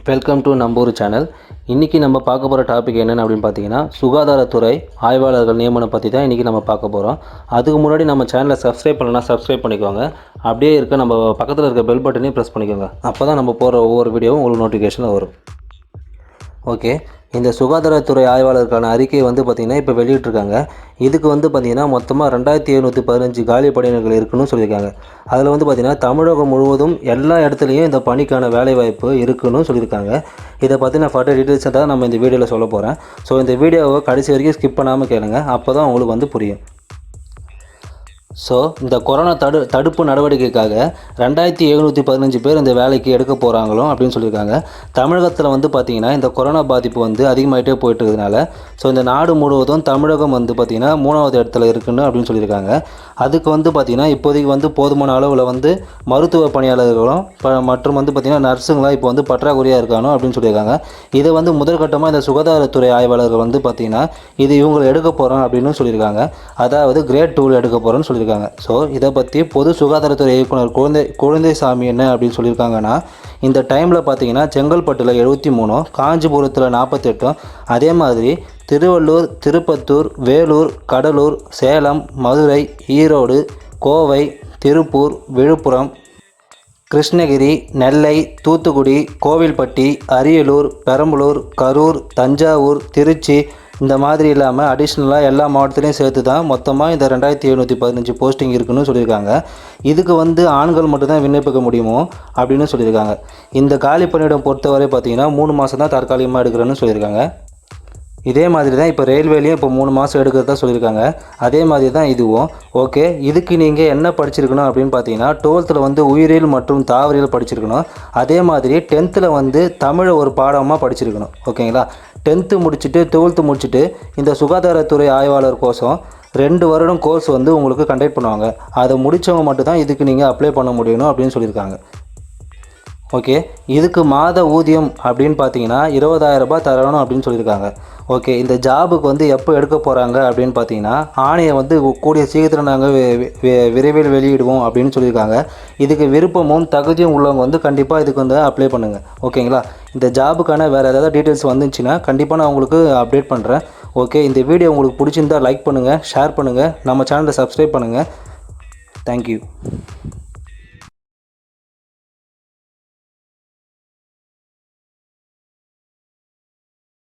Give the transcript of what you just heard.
Welcome to Nambur channel. இன்றைக்கி நம்ம பார்க்க போகிற டாபிக் என்னென்னு அப்படின்னு பார்த்தீங்கன்னா, சுகாதாரத்துறை ஆய்வாளர்கள் நியமனம் பற்றி தான் இன்றைக்கி நம்ம பார்க்க போகிறோம். அதுக்கு முன்னாடி நம்ம சேனலை சப்ஸ்கிரைப் பண்ணலன்னா சப்ஸ்கிரைப் பண்ணிக்கோங்க. அப்படியே இருக்க நம்ம பக்கத்தில் இருக்க பெல் பட்டனையும் ப்ரெஸ் பண்ணிக்கோங்க. அப்போ தான் நம்ம போகிற ஒவ்வொரு வீடியோவும் உங்களுக்கு நோட்டிஃபிகேஷனில் வரும். ஓகே, இந்த சுகாதாரத்துறை ஆய்வாளருக்கான அறிக்கையை பார்த்திங்கன்னா இப்போ வெளியிட்டிருக்காங்க. இதுக்கு பார்த்திங்கன்னா மொத்தமாக 2715 காலி பணியிடங்கள் இருக்குன்னு சொல்லியிருக்காங்க. அதில் பார்த்திங்கன்னா தமிழகம் முழுவதும் எல்லா இடத்துலையும் இந்த பணிக்கான வேலைவாய்ப்பு இருக்குன்னு சொல்லியிருக்காங்க. இதை பற்றின ஃபர்தர் டீட்டெயில்ஸை தான் நம்ம இந்த வீடியோவில் சொல்ல போகிறேன். ஸோ இந்த வீடியோவை கடைசி வரைக்கும் ஸ்கிப் பண்ணாமல் கேளுங்க. அப்போ தான் உங்களுக்கு புரியும். ஸோ இந்த கொரோனா தடுப்பு நடவடிக்கைக்காக 2715 பேர் இந்த வேலைக்கு எடுக்க போகிறாங்களோ அப்படின்னு சொல்லியிருக்காங்க. தமிழகத்தில் பார்த்திங்கன்னா இந்த கொரோனா பாதிப்பு அதிகமாகிட்டே போயிட்டு இருக்கிறதுனால ஸோ இந்த நாடு முழுவதும் தமிழகம் பார்த்திங்கன்னா 3வது இடத்துல இருக்குன்னு அப்படின்னு சொல்லியிருக்காங்க. அதுக்கு பார்த்திங்கன்னா இப்போதைக்கு போதுமான அளவில் மருத்துவ பணியாளர்களும் மற்றும் பார்த்திங்கன்னா நர்ஸுங்களாம் இப்போ பற்றாக்குறையாக இருக்கானோ அப்படின்னு சொல்லியிருக்காங்க. இதை முதற்கட்டமாக இந்த சுகாதாரத்துறை ஆய்வாளர்கள் பார்த்திங்கன்னா இது இவங்களை எடுக்க போகிறோம் அப்படின்னு சொல்லியிருக்காங்க. அதாவது கிரேட் 2 எடுக்க போகிறோன்னு சொல்லியிருக்காங்க. ஸோ இதை பற்றி பொது சுகாதாரத்துறை இயக்குனர் குழந்தைசாமி என்ன அப்படின்னு சொல்லியிருக்காங்கன்னா, இந்த டைமில் பார்த்தீங்கன்னா செங்கல்பட்டில் 73, காஞ்சிபுரத்தில் 48, அதே மாதிரி திருவள்ளூர், திருப்பத்தூர், வேலூர், கடலூர், சேலம், மதுரை, ஈரோடு, கோவை, திருப்பூர், விழுப்புரம், கிருஷ்ணகிரி, நெல்லை, தூத்துக்குடி, கோவில்பட்டி, அரியலூர், பெரம்பலூர், கரூர், தஞ்சாவூர், திருச்சி இந்த மாதிரி இல்லாமல் அடிஷ்னலாக எல்லா மாவட்டத்திலையும் சேர்த்து தான் மொத்தமாக இந்த 2715 போஸ்டிங் இருக்குன்னு சொல்லியிருக்காங்க. இதுக்கு ஆண்கள் மட்டும்தான் விண்ணப்பிக்க முடியுமோ அப்படின்னு சொல்லியிருக்காங்க. இந்த காலி பணியிடம் பொறுத்தவரை பார்த்திங்கன்னா 3 மாதம் தான் தற்காலிகமாக எடுக்கிறேன்னு சொல்லியிருக்காங்க. இதே மாதிரி தான் இப்போ ரயில்வேலையும் இப்போ 3 மாதம் எடுக்கிறதா சொல்லியிருக்காங்க. அதே மாதிரி தான் இதுவும். ஓகே, இதுக்கு நீங்கள் என்ன படிச்சிருக்கணும் அப்படின்னு பார்த்தீங்கன்னா 12th உயிரியல் மற்றும் தாவரியல் படிச்சிருக்கணும். அதே மாதிரி 10th தமிழை ஒரு பாடமாக படிச்சிருக்கணும். ஓகேங்களா, 10th முடிச்சுட்டு 12th முடிச்சுட்டு இந்த சுகாதாரத்துறை ஆய்வாளர் கோர்ஸும் 2 வருடம் கோர்ஸ் உங்களுக்கு கண்டக்ட் பண்ணுவாங்க. அதை முடித்தவங்க மட்டும்தான் இதுக்கு நீங்கள் அப்ளை பண்ண முடியணும் அப்படின்னு சொல்லியிருக்காங்க. ஓகே, இதுக்கு மாத ஊதியம் அப்படின்னு பார்த்தீங்கன்னா 20,000 ரூபாய் தரணும் அப்படின்னு சொல்லியிருக்காங்க. ஓகே, இந்த ஜாபுக்கு எப்போ எடுக்க போகிறாங்க அப்படின்னு பார்த்தீங்கன்னா ஆணையை கூடிய சீக்கிரத்தில் நாங்கள் விரைவில் வெளியிடுவோம் அப்படின்னு சொல்லியிருக்காங்க. இதுக்கு விருப்பமும் தகுதியும் உள்ளவங்க கண்டிப்பாக இதுக்கு அப்ளை பண்ணுங்கள். ஓகேங்களா, இந்த ஜாபுக்கான வேறு ஏதாவது டீட்டெயில்ஸ் வந்துச்சுன்னா கண்டிப்பாக நான் உங்களுக்கு அப்டேட் பண்ணுறேன். ஓகே, இந்த வீடியோ உங்களுக்கு பிடிச்சிருந்தால் லைக் பண்ணுங்கள், ஷேர் பண்ணுங்கள், நம்ம சேனலை சப்ஸ்கிரைப் பண்ணுங்கள். தேங்க்யூ.